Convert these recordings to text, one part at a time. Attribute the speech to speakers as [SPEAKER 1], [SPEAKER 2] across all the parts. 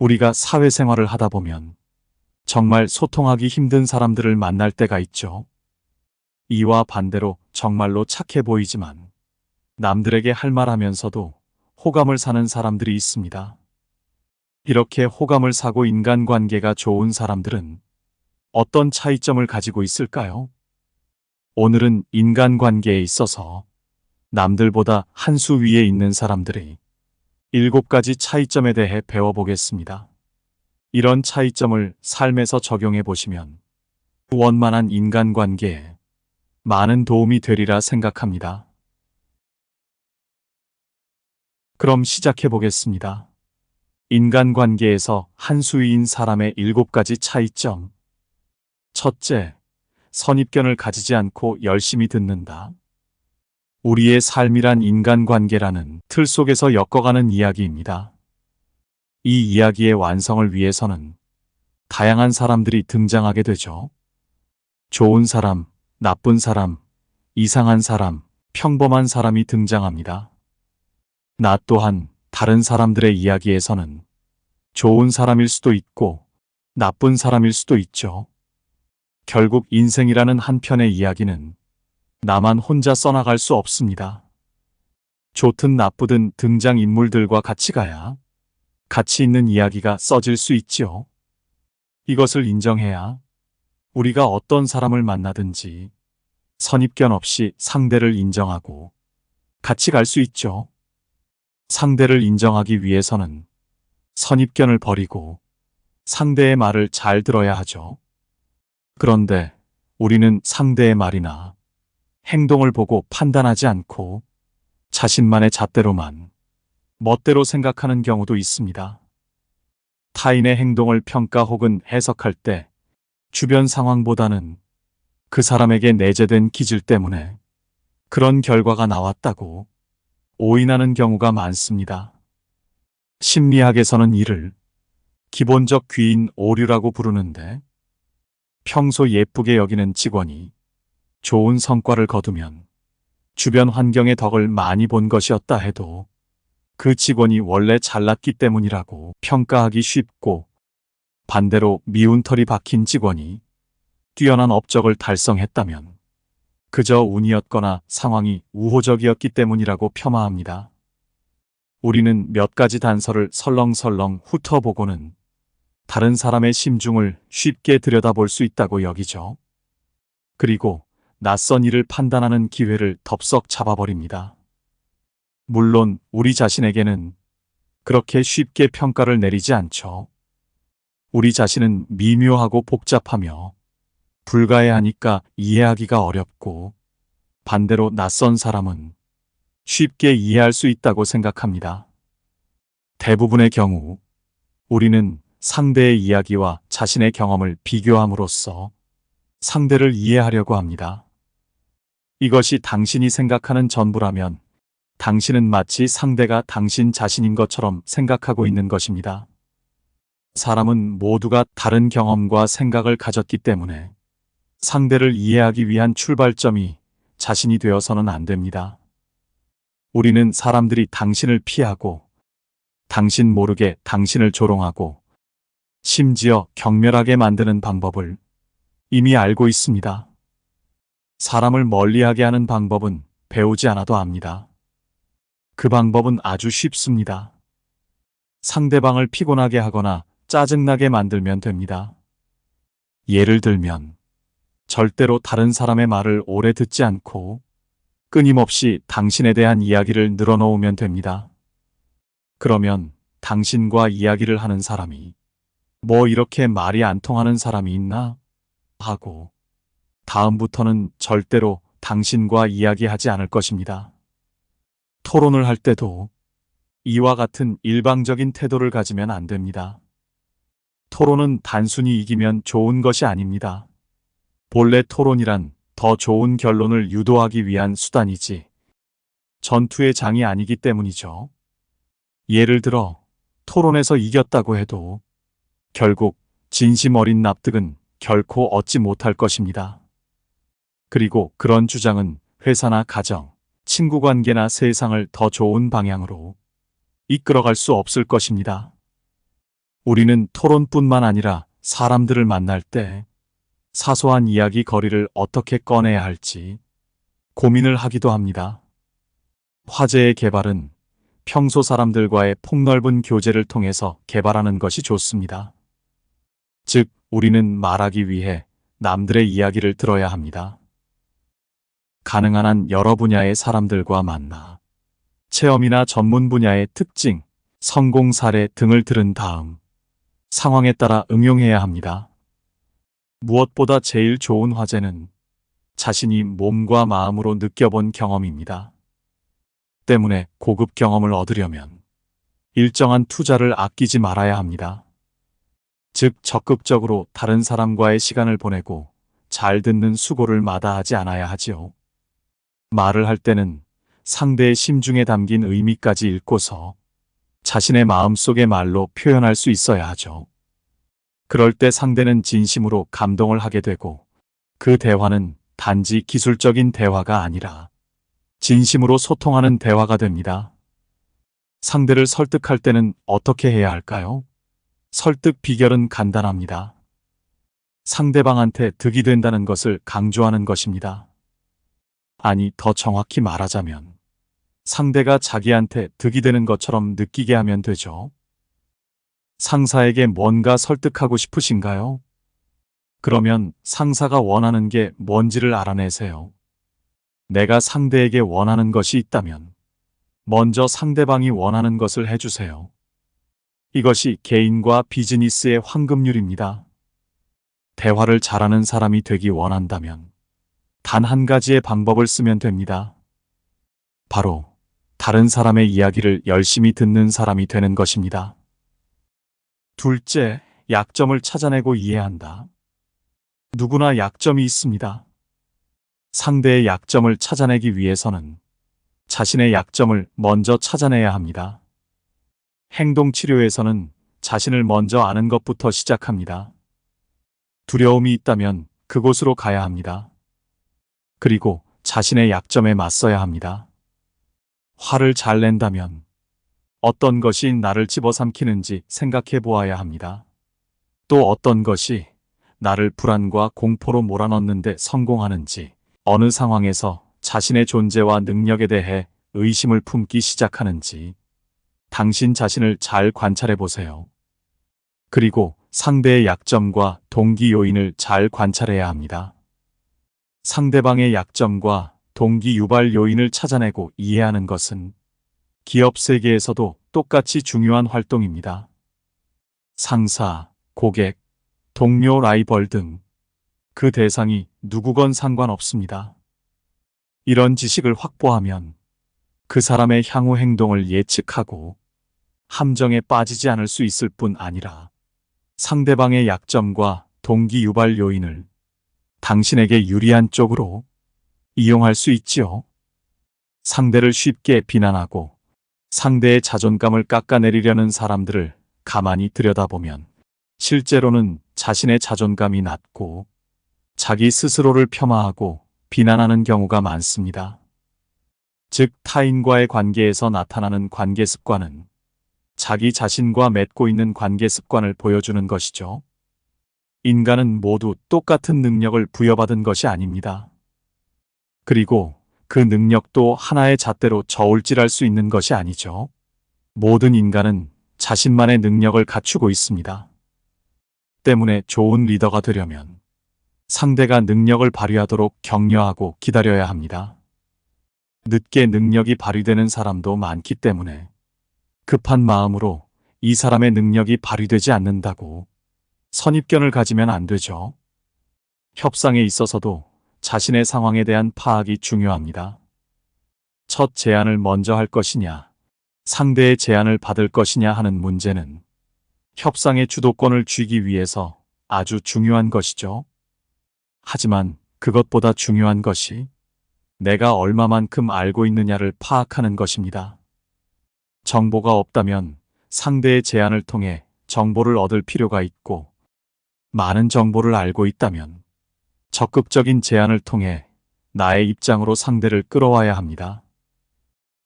[SPEAKER 1] 우리가 사회생활을 하다 보면 정말 소통하기 힘든 사람들을 만날 때가 있죠. 이와 반대로 정말로 착해 보이지만 남들에게 할 말 하면서도 호감을 사는 사람들이 있습니다. 이렇게 호감을 사고 인간관계가 좋은 사람들은 어떤 차이점을 가지고 있을까요? 오늘은 인간관계에 있어서 남들보다 한 수 위에 있는 사람들의 7가지 차이점에 대해 배워보겠습니다. 이런 차이점을 삶에서 적용해 보시면 원만한 인간관계에 많은 도움이 되리라 생각합니다. 그럼 시작해 보겠습니다. 인간관계에서 한 수위인 사람의 7가지 차이점. 첫째, 선입견을 가지지 않고 열심히 듣는다. 우리의 삶이란 인간관계라는 틀 속에서 엮어가는 이야기입니다. 이 이야기의 완성을 위해서는 다양한 사람들이 등장하게 되죠. 좋은 사람, 나쁜 사람, 이상한 사람, 평범한 사람이 등장합니다. 나 또한 다른 사람들의 이야기에서는 좋은 사람일 수도 있고 나쁜 사람일 수도 있죠. 결국 인생이라는 한 편의 이야기는 나만 혼자 써나갈 수 없습니다. 좋든 나쁘든 등장인물들과 같이 가야 가치 있는 이야기가 써질 수 있지요. 이것을 인정해야 우리가 어떤 사람을 만나든지 선입견 없이 상대를 인정하고 같이 갈 수 있죠. 상대를 인정하기 위해서는 선입견을 버리고 상대의 말을 잘 들어야 하죠. 그런데 우리는 상대의 말이나 행동을 보고 판단하지 않고 자신만의 잣대로만 멋대로 생각하는 경우도 있습니다. 타인의 행동을 평가 혹은 해석할 때 주변 상황보다는 그 사람에게 내재된 기질 때문에 그런 결과가 나왔다고 오인하는 경우가 많습니다. 심리학에서는 이를 기본적 귀인 오류라고 부르는데, 평소 예쁘게 여기는 직원이 좋은 성과를 거두면 주변 환경의 덕을 많이 본 것이었다 해도 그 직원이 원래 잘났기 때문이라고 평가하기 쉽고, 반대로 미운 털이 박힌 직원이 뛰어난 업적을 달성했다면 그저 운이었거나 상황이 우호적이었기 때문이라고 폄하합니다. 우리는 몇 가지 단서를 설렁설렁 훑어보고는 다른 사람의 심중을 쉽게 들여다볼 수 있다고 여기죠. 그리고 낯선 일을 판단하는 기회를 덥석 잡아버립니다. 물론 우리 자신에게는 그렇게 쉽게 평가를 내리지 않죠. 우리 자신은 미묘하고 복잡하며 불가해하니까 이해하기가 어렵고, 반대로 낯선 사람은 쉽게 이해할 수 있다고 생각합니다. 대부분의 경우 우리는 상대의 이야기와 자신의 경험을 비교함으로써 상대를 이해하려고 합니다. 이것이 당신이 생각하는 전부라면 당신은 마치 상대가 당신 자신인 것처럼 생각하고 있는 것입니다. 사람은 모두가 다른 경험과 생각을 가졌기 때문에 상대를 이해하기 위한 출발점이 자신이 되어서는 안 됩니다. 우리는 사람들이 당신을 피하고 당신 모르게 당신을 조롱하고 심지어 경멸하게 만드는 방법을 이미 알고 있습니다. 사람을 멀리하게 하는 방법은 배우지 않아도 압니다. 그 방법은 아주 쉽습니다. 상대방을 피곤하게 하거나 짜증나게 만들면 됩니다. 예를 들면 절대로 다른 사람의 말을 오래 듣지 않고 끊임없이 당신에 대한 이야기를 늘어놓으면 됩니다. 그러면 당신과 이야기를 하는 사람이 뭐 이렇게 말이 안 통하는 사람이 있나? 하고 다음부터는 절대로 당신과 이야기하지 않을 것입니다. 토론을 할 때도 이와 같은 일방적인 태도를 가지면 안 됩니다. 토론은 단순히 이기면 좋은 것이 아닙니다. 본래 토론이란 더 좋은 결론을 유도하기 위한 수단이지 전투의 장이 아니기 때문이죠. 예를 들어 토론에서 이겼다고 해도 결국 진심 어린 납득은 결코 얻지 못할 것입니다. 그리고 그런 주장은 회사나 가정, 친구관계나 세상을 더 좋은 방향으로 이끌어갈 수 없을 것입니다. 우리는 토론뿐만 아니라 사람들을 만날 때 사소한 이야기 거리를 어떻게 꺼내야 할지 고민을 하기도 합니다. 화제의 개발은 평소 사람들과의 폭넓은 교제를 통해서 개발하는 것이 좋습니다. 즉, 우리는 말하기 위해 남들의 이야기를 들어야 합니다. 가능한 한 여러 분야의 사람들과 만나 체험이나 전문 분야의 특징, 성공 사례 등을 들은 다음 상황에 따라 응용해야 합니다. 무엇보다 제일 좋은 화제는 자신이 몸과 마음으로 느껴본 경험입니다. 때문에 고급 경험을 얻으려면 일정한 투자를 아끼지 말아야 합니다. 즉, 적극적으로 다른 사람과의 시간을 보내고 잘 듣는 수고를 마다하지 않아야 하지요. 말을 할 때는 상대의 심중에 담긴 의미까지 읽고서 자신의 마음속의 말로 표현할 수 있어야 하죠. 그럴 때 상대는 진심으로 감동을 하게 되고 그 대화는 단지 기술적인 대화가 아니라 진심으로 소통하는 대화가 됩니다. 상대를 설득할 때는 어떻게 해야 할까요? 설득 비결은 간단합니다. 상대방한테 득이 된다는 것을 강조하는 것입니다. 아니, 더 정확히 말하자면 상대가 자기한테 득이 되는 것처럼 느끼게 하면 되죠. 상사에게 뭔가 설득하고 싶으신가요? 그러면 상사가 원하는 게 뭔지를 알아내세요. 내가 상대에게 원하는 것이 있다면 먼저 상대방이 원하는 것을 해주세요. 이것이 개인과 비즈니스의 황금률입니다. 대화를 잘하는 사람이 되기 원한다면 단 한 가지의 방법을 쓰면 됩니다. 바로 다른 사람의 이야기를 열심히 듣는 사람이 되는 것입니다. 둘째, 약점을 찾아내고 이해한다. 누구나 약점이 있습니다. 상대의 약점을 찾아내기 위해서는 자신의 약점을 먼저 찾아내야 합니다. 행동치료에서는 자신을 먼저 아는 것부터 시작합니다. 두려움이 있다면 그곳으로 가야 합니다. 그리고 자신의 약점에 맞서야 합니다. 화를 잘 낸다면 어떤 것이 나를 집어삼키는지 생각해 보아야 합니다. 또 어떤 것이 나를 불안과 공포로 몰아넣는데 성공하는지, 어느 상황에서 자신의 존재와 능력에 대해 의심을 품기 시작하는지 당신 자신을 잘 관찰해 보세요. 그리고 상대의 약점과 동기 요인을 잘 관찰해야 합니다. 상대방의 약점과 동기 유발 요인을 찾아내고 이해하는 것은 기업 세계에서도 똑같이 중요한 활동입니다. 상사, 고객, 동료, 라이벌 등 그 대상이 누구건 상관없습니다. 이런 지식을 확보하면 그 사람의 향후 행동을 예측하고 함정에 빠지지 않을 수 있을 뿐 아니라 상대방의 약점과 동기 유발 요인을 당신에게 유리한 쪽으로 이용할 수 있지요. 상대를 쉽게 비난하고 상대의 자존감을 깎아내리려는 사람들을 가만히 들여다보면 실제로는 자신의 자존감이 낮고 자기 스스로를 폄하하고 비난하는 경우가 많습니다. 즉, 타인과의 관계에서 나타나는 관계 습관은 자기 자신과 맺고 있는 관계 습관을 보여주는 것이죠. 인간은 모두 똑같은 능력을 부여받은 것이 아닙니다. 그리고 그 능력도 하나의 잣대로 저울질할 수 있는 것이 아니죠. 모든 인간은 자신만의 능력을 갖추고 있습니다. 때문에 좋은 리더가 되려면 상대가 능력을 발휘하도록 격려하고 기다려야 합니다. 늦게 능력이 발휘되는 사람도 많기 때문에 급한 마음으로 이 사람의 능력이 발휘되지 않는다고 선입견을 가지면 안 되죠. 협상에 있어서도 자신의 상황에 대한 파악이 중요합니다. 첫 제안을 먼저 할 것이냐, 상대의 제안을 받을 것이냐 하는 문제는 협상의 주도권을 쥐기 위해서 아주 중요한 것이죠. 하지만 그것보다 중요한 것이 내가 얼마만큼 알고 있느냐를 파악하는 것입니다. 정보가 없다면 상대의 제안을 통해 정보를 얻을 필요가 있고, 많은 정보를 알고 있다면 적극적인 제안을 통해 나의 입장으로 상대를 끌어와야 합니다.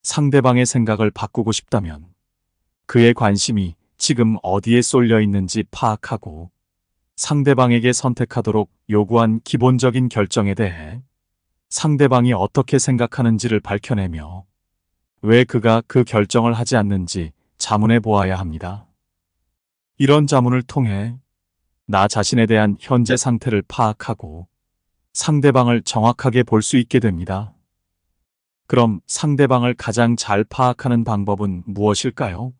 [SPEAKER 1] 상대방의 생각을 바꾸고 싶다면 그의 관심이 지금 어디에 쏠려 있는지 파악하고 상대방에게 선택하도록 요구한 기본적인 결정에 대해 상대방이 어떻게 생각하는지를 밝혀내며 왜 그가 그 결정을 하지 않는지 자문해 보아야 합니다. 이런 자문을 통해 나 자신에 대한 현재 상태를 파악하고 상대방을 정확하게 볼 수 있게 됩니다. 그럼 상대방을 가장 잘 파악하는 방법은 무엇일까요?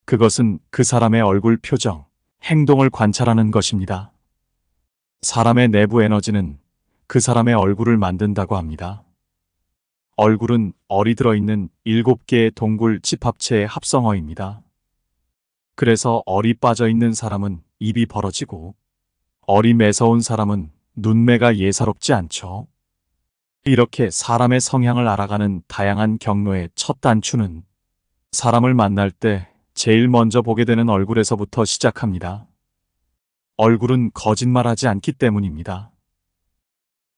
[SPEAKER 1] 그것은 그 사람의 얼굴 표정, 행동을 관찰하는 것입니다. 사람의 내부 에너지는 그 사람의 얼굴을 만든다고 합니다. 얼굴은 얼이 들어있는 7개의 동굴 집합체의 합성어입니다. 그래서 얼이 빠져있는 사람은 입이 벌어지고 얼이 매서운 사람은 눈매가 예사롭지 않죠. 이렇게 사람의 성향을 알아가는 다양한 경로의 첫 단추는 사람을 만날 때 제일 먼저 보게 되는 얼굴에서부터 시작합니다. 얼굴은 거짓말하지 않기 때문입니다.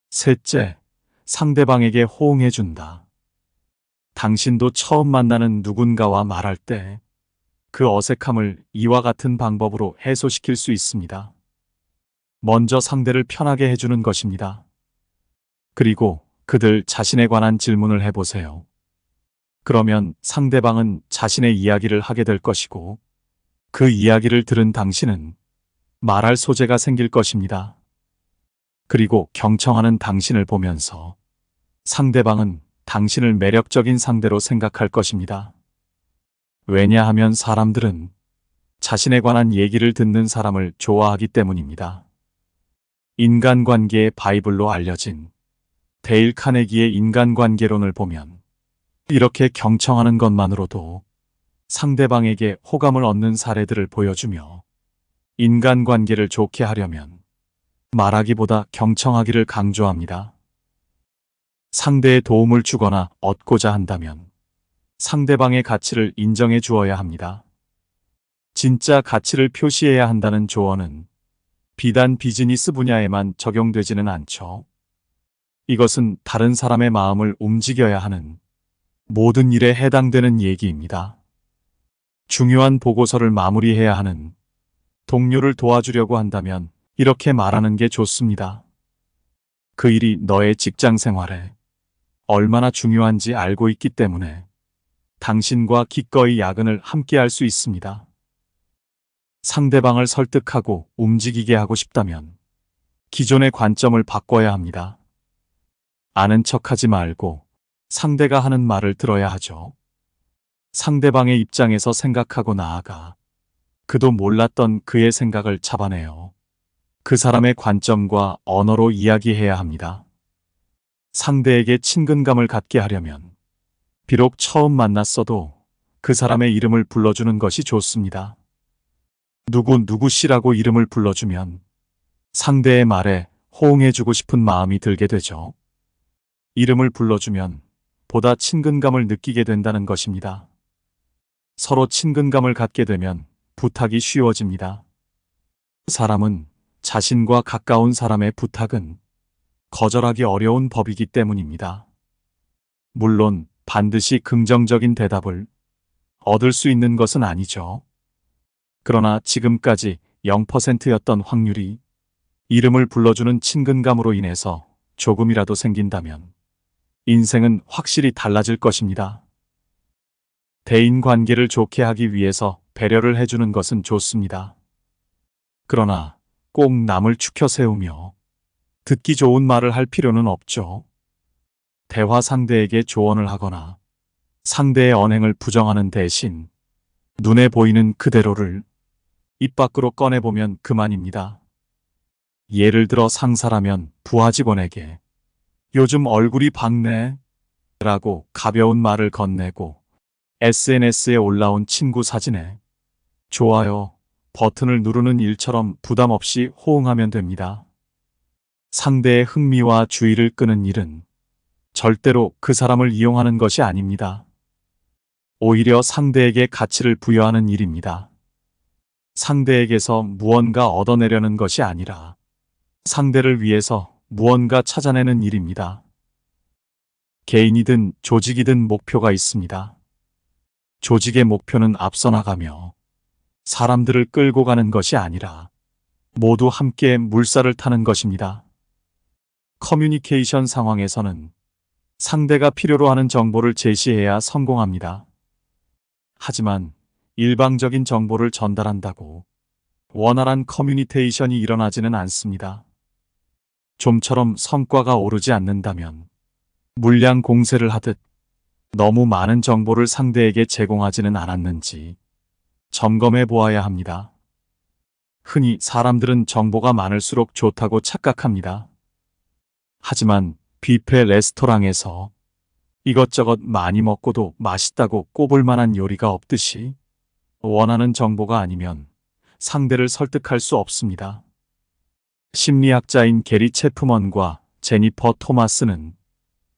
[SPEAKER 1] 셋째, 상대방에게 호응해준다. 당신도 처음 만나는 누군가와 말할 때 그 어색함을 이와 같은 방법으로 해소시킬 수 있습니다. 먼저 상대를 편하게 해주는 것입니다. 그리고 그들 자신에 관한 질문을 해보세요. 그러면 상대방은 자신의 이야기를 하게 될 것이고 그 이야기를 들은 당신은 말할 소재가 생길 것입니다. 그리고 경청하는 당신을 보면서 상대방은 당신을 매력적인 상대로 생각할 것입니다. 왜냐하면 사람들은 자신에 관한 얘기를 듣는 사람을 좋아하기 때문입니다. 인간관계의 바이블로 알려진 데일 카네기의 인간관계론을 보면 이렇게 경청하는 것만으로도 상대방에게 호감을 얻는 사례들을 보여주며 인간관계를 좋게 하려면 말하기보다 경청하기를 강조합니다. 상대의 도움을 주거나 얻고자 한다면 상대방의 가치를 인정해 주어야 합니다. 진짜 가치를 표시해야 한다는 조언은 비단 비즈니스 분야에만 적용되지는 않죠. 이것은 다른 사람의 마음을 움직여야 하는 모든 일에 해당되는 얘기입니다. 중요한 보고서를 마무리해야 하는 동료를 도와주려고 한다면 이렇게 말하는 게 좋습니다. 그 일이 너의 직장 생활에 얼마나 중요한지 알고 있기 때문에 당신과 기꺼이 야근을 함께 할 수 있습니다. 상대방을 설득하고 움직이게 하고 싶다면 기존의 관점을 바꿔야 합니다. 아는 척하지 말고 상대가 하는 말을 들어야 하죠. 상대방의 입장에서 생각하고 나아가 그도 몰랐던 그의 생각을 잡아내요. 그 사람의 관점과 언어로 이야기해야 합니다. 상대에게 친근감을 갖게 하려면 비록 처음 만났어도 그 사람의 이름을 불러주는 것이 좋습니다. 누구 씨라고 이름을 불러주면 상대의 말에 호응해주고 싶은 마음이 들게 되죠. 이름을 불러주면 보다 친근감을 느끼게 된다는 것입니다. 서로 친근감을 갖게 되면 부탁이 쉬워집니다. 사람은 자신과 가까운 사람의 부탁은 거절하기 어려운 법이기 때문입니다. 물론 반드시 긍정적인 대답을 얻을 수 있는 것은 아니죠. 그러나 지금까지 0%였던 확률이 이름을 불러주는 친근감으로 인해서 조금이라도 생긴다면 인생은 확실히 달라질 것입니다. 대인 관계를 좋게 하기 위해서 배려를 해주는 것은 좋습니다. 그러나 꼭 남을 추켜 세우며 듣기 좋은 말을 할 필요는 없죠. 대화 상대에게 조언을 하거나 상대의 언행을 부정하는 대신 눈에 보이는 그대로를 입 밖으로 꺼내보면 그만입니다. 예를 들어 상사라면 부하 직원에게 요즘 얼굴이 밝네 라고 가벼운 말을 건네고 SNS에 올라온 친구 사진에 좋아요 버튼을 누르는 일처럼 부담 없이 호응하면 됩니다. 상대의 흥미와 주의를 끄는 일은 절대로 그 사람을 이용하는 것이 아닙니다. 오히려 상대에게 가치를 부여하는 일입니다. 상대에게서 무언가 얻어내려는 것이 아니라 상대를 위해서 무언가 찾아내는 일입니다. 개인이든 조직이든 목표가 있습니다. 조직의 목표는 앞서 나가며 사람들을 끌고 가는 것이 아니라 모두 함께 물살을 타는 것입니다. 커뮤니케이션 상황에서는 상대가 필요로 하는 정보를 제시해야 성공합니다. 하지만 일방적인 정보를 전달한다고 원활한 커뮤니케이션이 일어나지는 않습니다. 좀처럼 성과가 오르지 않는다면 물량 공세를 하듯 너무 많은 정보를 상대에게 제공하지는 않았는지 점검해 보아야 합니다. 흔히 사람들은 정보가 많을수록 좋다고 착각합니다. 하지만 뷔페 레스토랑에서 이것저것 많이 먹고도 맛있다고 꼽을 만한 요리가 없듯이 원하는 정보가 아니면 상대를 설득할 수 없습니다. 심리학자인 게리 체프먼과 제니퍼 토마스는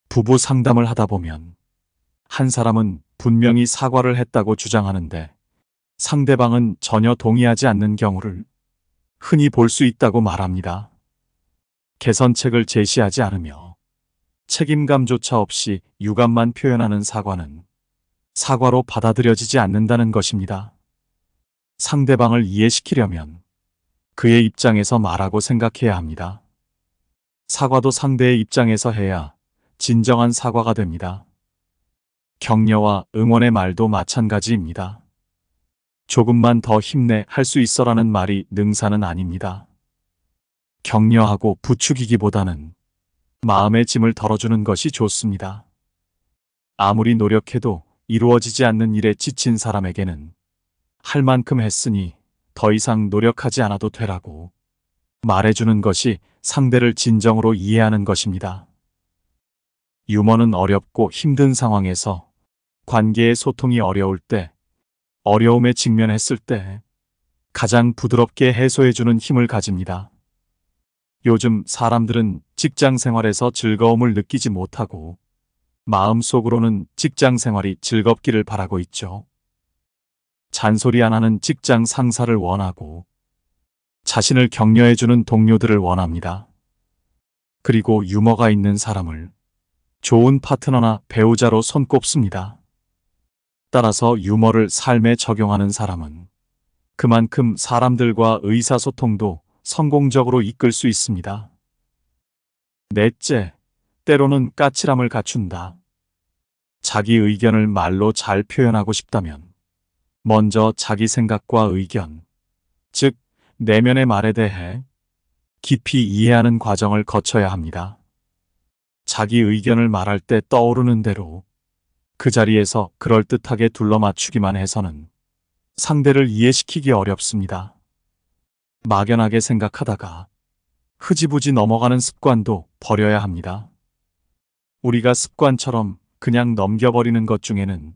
[SPEAKER 1] 부부 상담을 하다 보면 한 사람은 분명히 사과를 했다고 주장하는데 상대방은 전혀 동의하지 않는 경우를 흔히 볼 수 있다고 말합니다. 개선책을 제시하지 않으며 책임감조차 없이 유감만 표현하는 사과는 사과로 받아들여지지 않는다는 것입니다. 상대방을 이해시키려면 그의 입장에서 말하고 생각해야 합니다. 사과도 상대의 입장에서 해야 진정한 사과가 됩니다. 격려와 응원의 말도 마찬가지입니다. 조금만 더 힘내 할 수 있어라는 말이 능사는 아닙니다. 격려하고 부추기기보다는 마음의 짐을 덜어주는 것이 좋습니다. 아무리 노력해도 이루어지지 않는 일에 지친 사람에게는 할 만큼 했으니 더 이상 노력하지 않아도 되라고 말해주는 것이 상대를 진정으로 이해하는 것입니다. 유머는 어렵고 힘든 상황에서 관계의 소통이 어려울 때, 어려움에 직면했을 때 가장 부드럽게 해소해주는 힘을 가집니다. 요즘 사람들은 직장 생활에서 즐거움을 느끼지 못하고 마음속으로는 직장 생활이 즐겁기를 바라고 있죠. 잔소리 안 하는 직장 상사를 원하고 자신을 격려해주는 동료들을 원합니다. 그리고 유머가 있는 사람을 좋은 파트너나 배우자로 손꼽습니다. 따라서 유머를 삶에 적용하는 사람은 그만큼 사람들과 의사소통도 성공적으로 이끌 수 있습니다. 넷째, 때로는 까칠함을 갖춘다. 자기 의견을 말로 잘 표현하고 싶다면 먼저 자기 생각과 의견, 즉 내면의 말에 대해 깊이 이해하는 과정을 거쳐야 합니다. 자기 의견을 말할 때 떠오르는 대로 그 자리에서 그럴듯하게 둘러맞추기만 해서는 상대를 이해시키기 어렵습니다. 막연하게 생각하다가 흐지부지 넘어가는 습관도 버려야 합니다. 우리가 습관처럼 그냥 넘겨버리는 것 중에는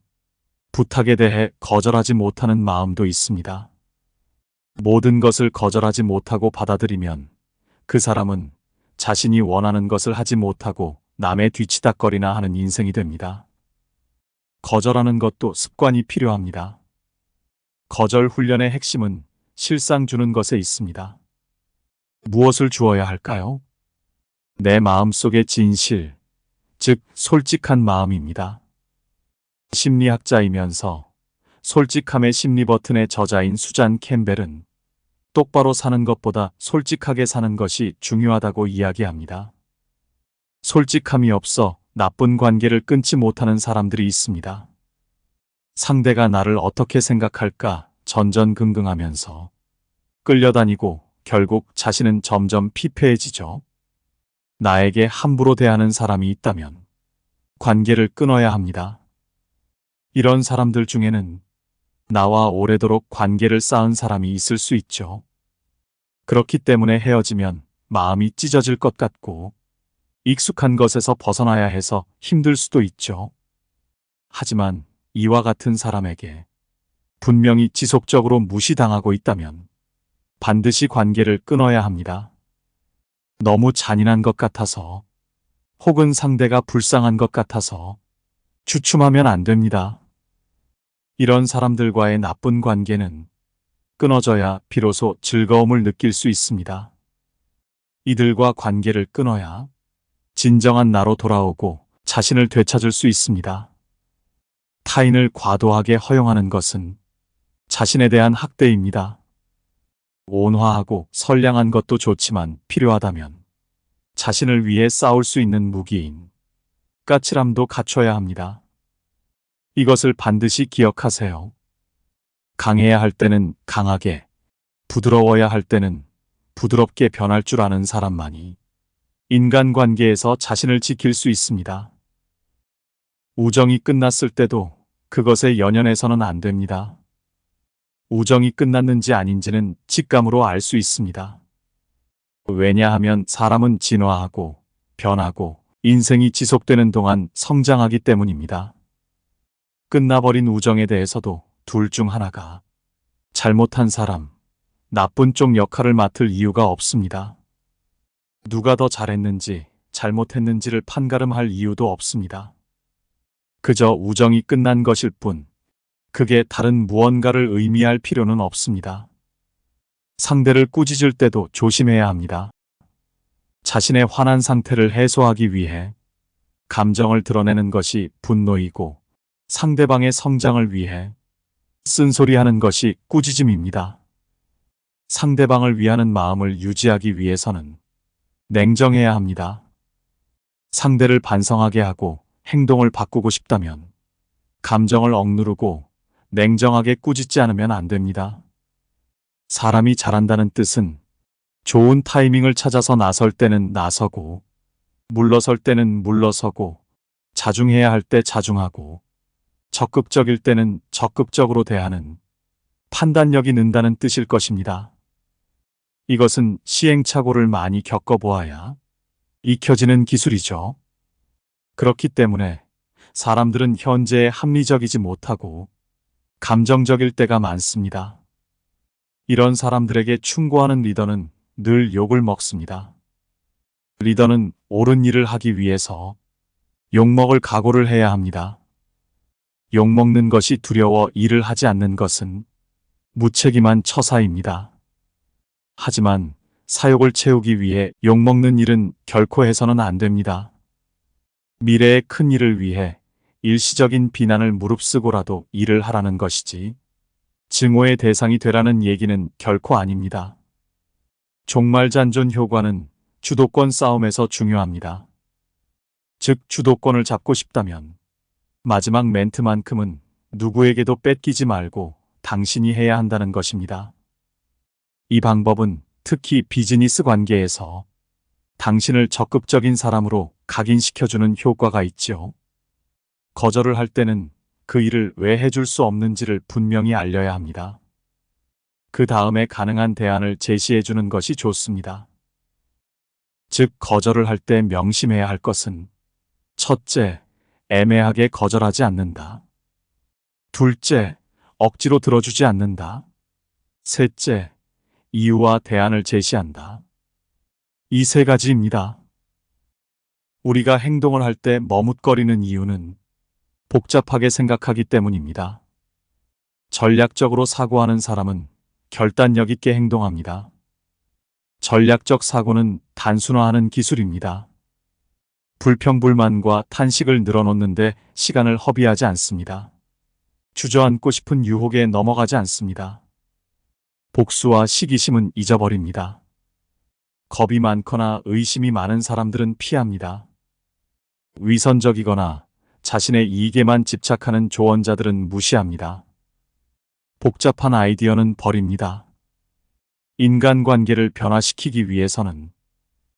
[SPEAKER 1] 부탁에 대해 거절하지 못하는 마음도 있습니다. 모든 것을 거절하지 못하고 받아들이면 그 사람은 자신이 원하는 것을 하지 못하고 남의 뒤치다거리나 하는 인생이 됩니다. 거절하는 것도 습관이 필요합니다. 거절 훈련의 핵심은 실상 주는 것에 있습니다. 무엇을 주어야 할까요? 내 마음속의 진실, 즉 솔직한 마음입니다. 심리학자이면서 솔직함의 심리 버튼의 저자인 수잔 캠벨은 똑바로 사는 것보다 솔직하게 사는 것이 중요하다고 이야기합니다. 솔직함이 없어 나쁜 관계를 끊지 못하는 사람들이 있습니다. 상대가 나를 어떻게 생각할까 전전긍긍하면서 끌려다니고 결국 자신은 점점 피폐해지죠. 나에게 함부로 대하는 사람이 있다면 관계를 끊어야 합니다. 이런 사람들 중에는 나와 오래도록 관계를 쌓은 사람이 있을 수 있죠. 그렇기 때문에 헤어지면 마음이 찢어질 것 같고 익숙한 것에서 벗어나야 해서 힘들 수도 있죠. 하지만 이와 같은 사람에게 분명히 지속적으로 무시당하고 있다면 반드시 관계를 끊어야 합니다. 너무 잔인한 것 같아서 혹은 상대가 불쌍한 것 같아서 주춤하면 안 됩니다. 이런 사람들과의 나쁜 관계는 끊어져야 비로소 즐거움을 느낄 수 있습니다. 이들과 관계를 끊어야 진정한 나로 돌아오고 자신을 되찾을 수 있습니다. 타인을 과도하게 허용하는 것은 자신에 대한 학대입니다. 온화하고 선량한 것도 좋지만 필요하다면 자신을 위해 싸울 수 있는 무기인 까칠함도 갖춰야 합니다. 이것을 반드시 기억하세요. 강해야 할 때는 강하게, 부드러워야 할 때는 부드럽게 변할 줄 아는 사람만이 인간관계에서 자신을 지킬 수 있습니다. 우정이 끝났을 때도 그것에 연연해서는 안 됩니다. 우정이 끝났는지 아닌지는 직감으로 알 수 있습니다. 왜냐하면 사람은 진화하고 변하고 인생이 지속되는 동안 성장하기 때문입니다. 끝나버린 우정에 대해서도 둘 중 하나가 잘못한 사람, 나쁜 쪽 역할을 맡을 이유가 없습니다. 누가 더 잘했는지 잘못했는지를 판가름할 이유도 없습니다. 그저 우정이 끝난 것일 뿐, 그게 다른 무언가를 의미할 필요는 없습니다. 상대를 꾸짖을 때도 조심해야 합니다. 자신의 화난 상태를 해소하기 위해 감정을 드러내는 것이 분노이고 상대방의 성장을 위해 쓴소리하는 것이 꾸짖음입니다. 상대방을 위하는 마음을 유지하기 위해서는 냉정해야 합니다. 상대를 반성하게 하고 행동을 바꾸고 싶다면 감정을 억누르고 냉정하게 꾸짖지 않으면 안 됩니다. 사람이 잘한다는 뜻은 좋은 타이밍을 찾아서 나설 때는 나서고 물러설 때는 물러서고 자중해야 할 때 자중하고 적극적일 때는 적극적으로 대하는 판단력이 는다는 뜻일 것입니다. 이것은 시행착오를 많이 겪어보아야 익혀지는 기술이죠. 그렇기 때문에 사람들은 현재에 합리적이지 못하고 감정적일 때가 많습니다. 이런 사람들에게 충고하는 리더는 늘 욕을 먹습니다. 리더는 옳은 일을 하기 위해서 욕먹을 각오를 해야 합니다. 욕먹는 것이 두려워 일을 하지 않는 것은 무책임한 처사입니다. 하지만 사욕을 채우기 위해 욕먹는 일은 결코 해서는 안 됩니다. 미래의 큰 일을 위해 일시적인 비난을 무릅쓰고라도 일을 하라는 것이지 증오의 대상이 되라는 얘기는 결코 아닙니다. 종말잔존 효과는 주도권 싸움에서 중요합니다. 즉 주도권을 잡고 싶다면 마지막 멘트만큼은 누구에게도 뺏기지 말고 당신이 해야 한다는 것입니다. 이 방법은 특히 비즈니스 관계에서 당신을 적극적인 사람으로 각인시켜주는 효과가 있죠. 거절을 할 때는 그 일을 왜 해줄 수 없는지를 분명히 알려야 합니다. 그 다음에 가능한 대안을 제시해주는 것이 좋습니다. 즉, 거절을 할 때 명심해야 할 것은 첫째, 애매하게 거절하지 않는다. 둘째, 억지로 들어주지 않는다. 셋째, 이유와 대안을 제시한다. 이 세 가지입니다. 우리가 행동을 할 때 머뭇거리는 이유는 복잡하게 생각하기 때문입니다. 전략적으로 사고하는 사람은 결단력 있게 행동합니다. 전략적 사고는 단순화하는 기술입니다. 불평불만과 탄식을 늘어놓는데 시간을 허비하지 않습니다. 주저앉고 싶은 유혹에 넘어가지 않습니다. 복수와 시기심은 잊어버립니다. 겁이 많거나 의심이 많은 사람들은 피합니다. 위선적이거나 자신의 이익에만 집착하는 조언자들은 무시합니다. 복잡한 아이디어는 버립니다. 인간관계를 변화시키기 위해서는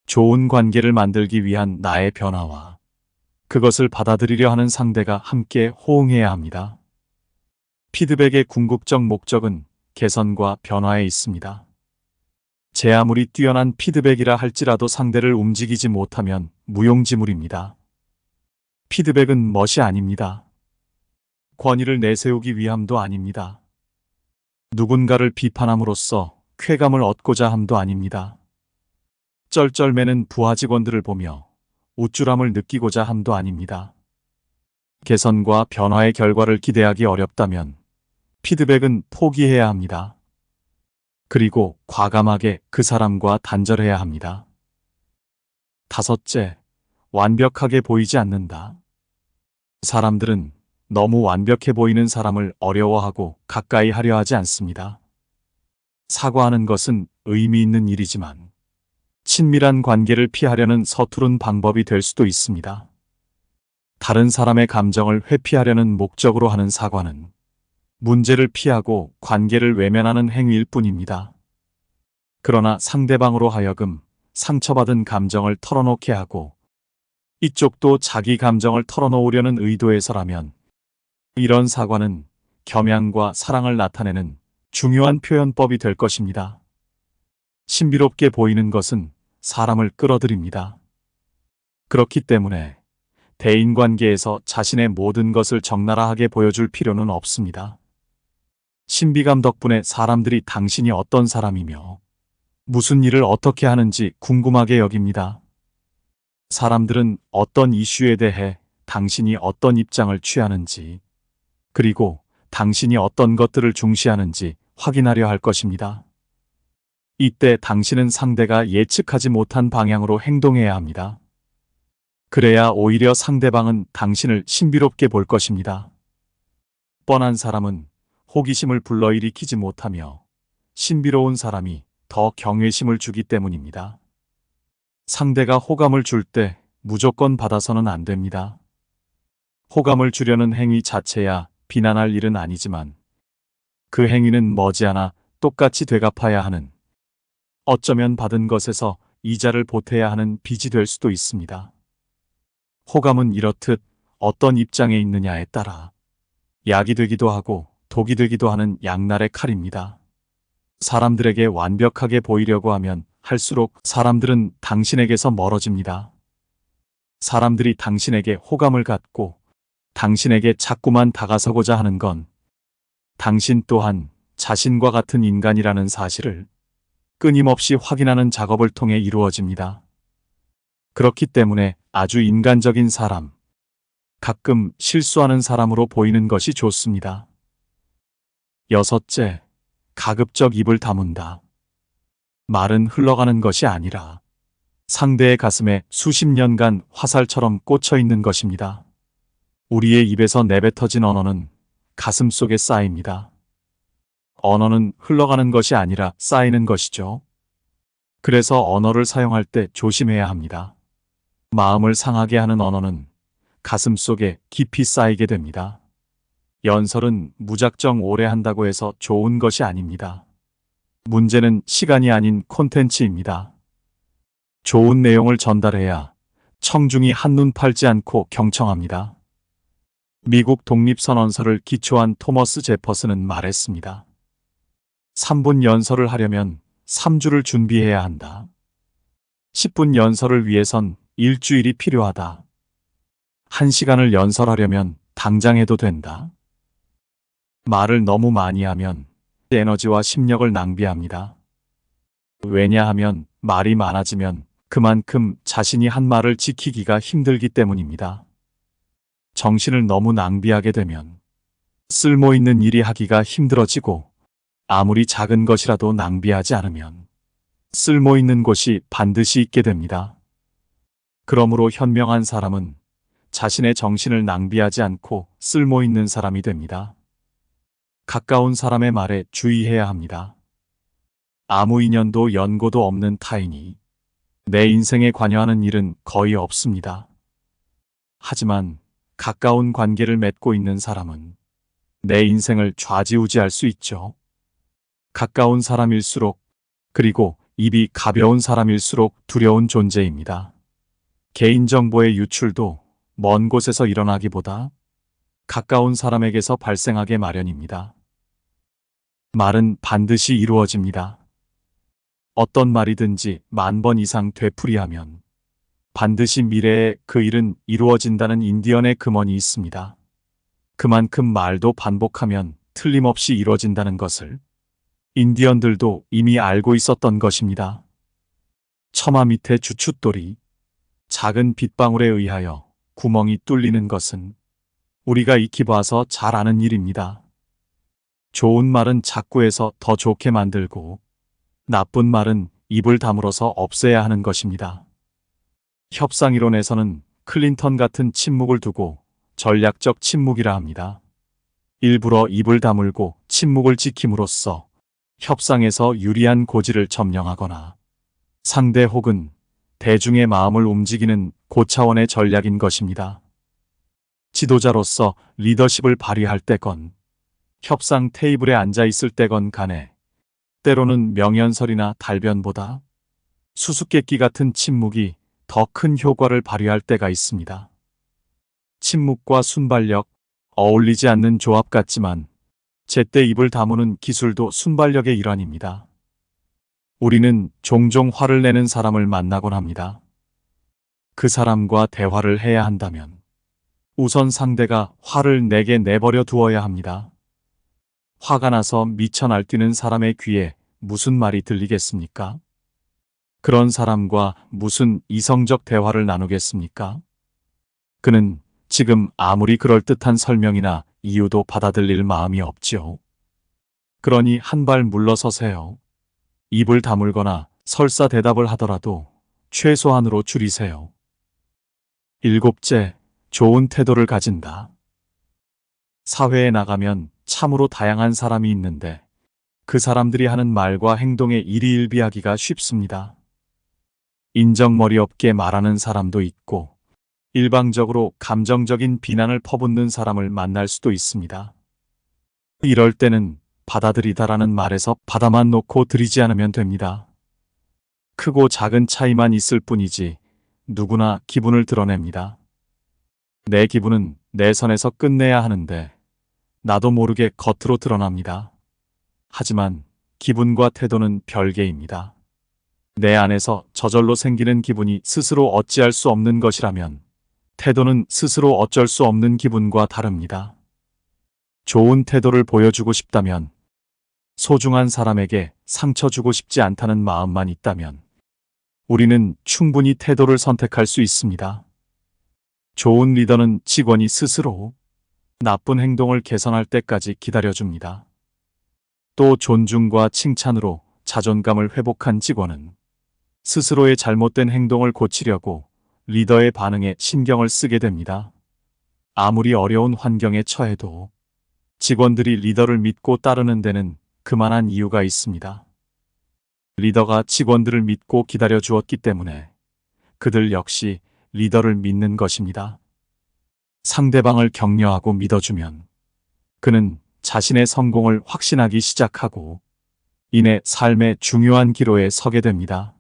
[SPEAKER 1] 좋은 관계를 만들기 위한 나의 변화와 그것을 받아들이려 하는 상대가 함께 호응해야 합니다. 피드백의 궁극적 목적은 개선과 변화에 있습니다. 제 아무리 뛰어난 피드백이라 할지라도 상대를 움직이지 못하면 무용지물입니다. 피드백은 멋이 아닙니다. 권위를 내세우기 위함도 아닙니다. 누군가를 비판함으로써 쾌감을 얻고자 함도 아닙니다. 쩔쩔매는 부하 직원들을 보며 우쭐함을 느끼고자 함도 아닙니다. 개선과 변화의 결과를 기대하기 어렵다면 피드백은 포기해야 합니다. 그리고 과감하게 그 사람과 단절해야 합니다. 다섯째, 완벽하게 보이지 않는다. 사람들은 너무 완벽해 보이는 사람을 어려워하고 가까이 하려 하지 않습니다. 사과하는 것은 의미 있는 일이지만 친밀한 관계를 피하려는 서투른 방법이 될 수도 있습니다. 다른 사람의 감정을 회피하려는 목적으로 하는 사과는 문제를 피하고 관계를 외면하는 행위일 뿐입니다. 그러나 상대방으로 하여금 상처받은 감정을 털어놓게 하고 이쪽도 자기 감정을 털어놓으려는 의도에서라면 이런 사과는 겸양과 사랑을 나타내는 중요한 표현법이 될 것입니다. 신비롭게 보이는 것은 사람을 끌어들입니다. 그렇기 때문에 대인관계에서 자신의 모든 것을 적나라하게 보여줄 필요는 없습니다. 신비감 덕분에 사람들이 당신이 어떤 사람이며 무슨 일을 어떻게 하는지 궁금하게 여깁니다. 사람들은 어떤 이슈에 대해 당신이 어떤 입장을 취하는지, 그리고 당신이 어떤 것들을 중시하는지 확인하려 할 것입니다. 이때 당신은 상대가 예측하지 못한 방향으로 행동해야 합니다. 그래야 오히려 상대방은 당신을 신비롭게 볼 것입니다. 뻔한 사람은 호기심을 불러일으키지 못하며 신비로운 사람이 더 경외심을 주기 때문입니다. 상대가 호감을 줄 때 무조건 받아서는 안 됩니다. 호감을 주려는 행위 자체야 비난할 일은 아니지만 그 행위는 머지않아 똑같이 되갚아야 하는, 어쩌면 받은 것에서 이자를 보태야 하는 빚이 될 수도 있습니다. 호감은 이렇듯 어떤 입장에 있느냐에 따라 약이 되기도 하고 독이 되기도 하는 양날의 칼입니다. 사람들에게 완벽하게 보이려고 하면 할수록 사람들은 당신에게서 멀어집니다. 사람들이 당신에게 호감을 갖고 당신에게 자꾸만 다가서고자 하는 건 당신 또한 자신과 같은 인간이라는 사실을 끊임없이 확인하는 작업을 통해 이루어집니다. 그렇기 때문에 아주 인간적인 사람, 가끔 실수하는 사람으로 보이는 것이 좋습니다. 여섯째, 가급적 입을 다문다. 말은 흘러가는 것이 아니라 상대의 가슴에 수십 년간 화살처럼 꽂혀 있는 것입니다. 우리의 입에서 내뱉어진 언어는 가슴 속에 쌓입니다. 언어는 흘러가는 것이 아니라 쌓이는 것이죠. 그래서 언어를 사용할 때 조심해야 합니다. 마음을 상하게 하는 언어는 가슴 속에 깊이 쌓이게 됩니다. 연설은 무작정 오래 한다고 해서 좋은 것이 아닙니다. 문제는 시간이 아닌 콘텐츠입니다. 좋은 내용을 전달해야 청중이 한눈 팔지 않고 경청합니다. 미국 독립선언서를 기초한 토머스 제퍼슨은 말했습니다. 3분 연설을 하려면 3주를 준비해야 한다. 10분 연설을 위해선 일주일이 필요하다. 1시간을 연설하려면 당장 해도 된다. 말을 너무 많이 하면 에너지와 심력을 낭비합니다. 왜냐하면 말이 많아지면 그만큼 자신이 한 말을 지키기가 힘들기 때문입니다. 정신을 너무 낭비하게 되면 쓸모 있는 일이 하기가 힘들어지고 아무리 작은 것이라도 낭비하지 않으면 쓸모 있는 곳이 반드시 있게 됩니다. 그러므로 현명한 사람은 자신의 정신을 낭비하지 않고 쓸모 있는 사람이 됩니다. 가까운 사람의 말에 주의해야 합니다. 아무 인연도 연고도 없는 타인이 내 인생에 관여하는 일은 거의 없습니다. 하지만 가까운 관계를 맺고 있는 사람은 내 인생을 좌지우지할 수 있죠. 가까운 사람일수록, 그리고 입이 가벼운 사람일수록 두려운 존재입니다. 개인정보의 유출도 먼 곳에서 일어나기보다 가까운 사람에게서 발생하게 마련입니다. 말은 반드시 이루어집니다. 어떤 말이든지 10,000번 이상 되풀이하면 반드시 미래에 그 일은 이루어진다는 인디언의 금언이 있습니다. 그만큼 말도 반복하면 틀림없이 이루어진다는 것을 인디언들도 이미 알고 있었던 것입니다. 처마 밑에 주춧돌이, 작은 빗방울에 의하여 구멍이 뚫리는 것은 우리가 익히 봐서 잘 아는 일입니다. 좋은 말은 작구해서 더 좋게 만들고 나쁜 말은 입을 다물어서 없애야 하는 것입니다. 협상이론에서는 클린턴 같은 침묵을 두고 전략적 침묵이라 합니다. 일부러 입을 다물고 침묵을 지킴으로써 협상에서 유리한 고지를 점령하거나 상대 혹은 대중의 마음을 움직이는 고차원의 전략인 것입니다. 지도자로서 리더십을 발휘할 때건 협상 테이블에 앉아 있을 때건 간에 때로는 명연설이나 달변보다 수수께끼 같은 침묵이 더 큰 효과를 발휘할 때가 있습니다. 침묵과 순발력, 어울리지 않는 조합 같지만 제때 입을 다무는 기술도 순발력의 일환입니다. 우리는 종종 화를 내는 사람을 만나곤 합니다. 그 사람과 대화를 해야 한다면 우선 상대가 화를 내게 내버려 두어야 합니다. 화가 나서 미쳐 날뛰는 사람의 귀에 무슨 말이 들리겠습니까? 그런 사람과 무슨 이성적 대화를 나누겠습니까? 그는 지금 아무리 그럴듯한 설명이나 이유도 받아들일 마음이 없지요. 그러니 한 발 물러서세요. 입을 다물거나 설사 대답을 하더라도 최소한으로 줄이세요. 7째, 좋은 태도를 가진다. 사회에 나가면 참으로 다양한 사람이 있는데 그 사람들이 하는 말과 행동에 일희일비하기가 쉽습니다. 인정머리 없게 말하는 사람도 있고 일방적으로 감정적인 비난을 퍼붓는 사람을 만날 수도 있습니다. 이럴 때는 받아들이다라는 말에서 받아만 놓고 들이지 않으면 됩니다. 크고 작은 차이만 있을 뿐이지 누구나 기분을 드러냅니다. 내 기분은 내 선에서 끝내야 하는데 나도 모르게 겉으로 드러납니다. 하지만 기분과 태도는 별개입니다. 내 안에서 저절로 생기는 기분이 스스로 어찌할 수 없는 것이라면 태도는 스스로 어쩔 수 없는 기분과 다릅니다. 좋은 태도를 보여주고 싶다면, 소중한 사람에게 상처 주고 싶지 않다는 마음만 있다면 우리는 충분히 태도를 선택할 수 있습니다. 좋은 리더는 직원이 스스로 나쁜 행동을 개선할 때까지 기다려줍니다. 또 존중과 칭찬으로 자존감을 회복한 직원은 스스로의 잘못된 행동을 고치려고 리더의 반응에 신경을 쓰게 됩니다. 아무리 어려운 환경에 처해도 직원들이 리더를 믿고 따르는 데는 그만한 이유가 있습니다. 리더가 직원들을 믿고 기다려 주었기 때문에 그들 역시 리더를 믿는 것입니다. 상대방을 격려하고 믿어주면 그는 자신의 성공을 확신하기 시작하고 이내 삶의 중요한 기로에 서게 됩니다.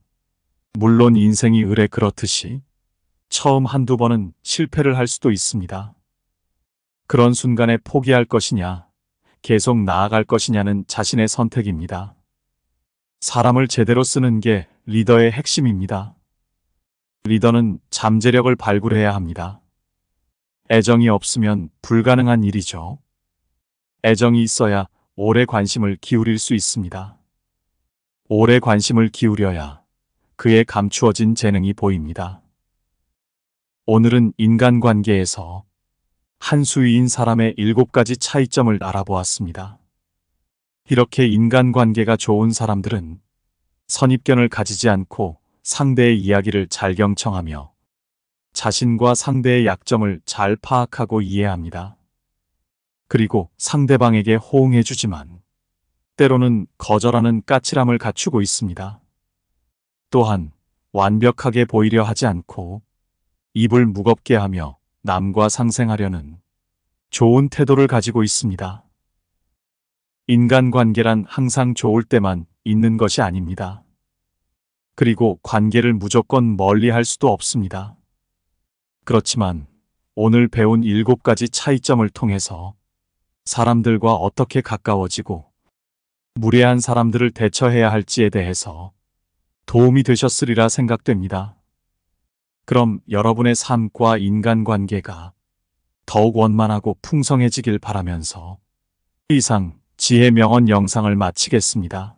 [SPEAKER 1] 물론 인생이 의례 그렇듯이 처음 한두 번은 실패를 할 수도 있습니다. 그런 순간에 포기할 것이냐, 계속 나아갈 것이냐는 자신의 선택입니다. 사람을 제대로 쓰는 게 리더의 핵심입니다. 리더는 잠재력을 발굴해야 합니다. 애정이 없으면 불가능한 일이죠. 애정이 있어야 오래 관심을 기울일 수 있습니다. 오래 관심을 기울여야 그의 감추어진 재능이 보입니다. 오늘은 인간관계에서 한 수위인 사람의 7가지 차이점을 알아보았습니다. 이렇게 인간관계가 좋은 사람들은 선입견을 가지지 않고 상대의 이야기를 잘 경청하며 자신과 상대의 약점을 잘 파악하고 이해합니다. 그리고 상대방에게 호응해주지만 때로는 거절하는 까칠함을 갖추고 있습니다. 또한 완벽하게 보이려 하지 않고 입을 무겁게 하며 남과 상생하려는 좋은 태도를 가지고 있습니다. 인간관계란 항상 좋을 때만 있는 것이 아닙니다. 그리고 관계를 무조건 멀리 할 수도 없습니다. 그렇지만 오늘 배운 7가지 차이점을 통해서 사람들과 어떻게 가까워지고 무례한 사람들을 대처해야 할지에 대해서 도움이 되셨으리라 생각됩니다. 그럼 여러분의 삶과 인간관계가 더욱 원만하고 풍성해지길 바라면서 이상 지혜 명언 영상을 마치겠습니다.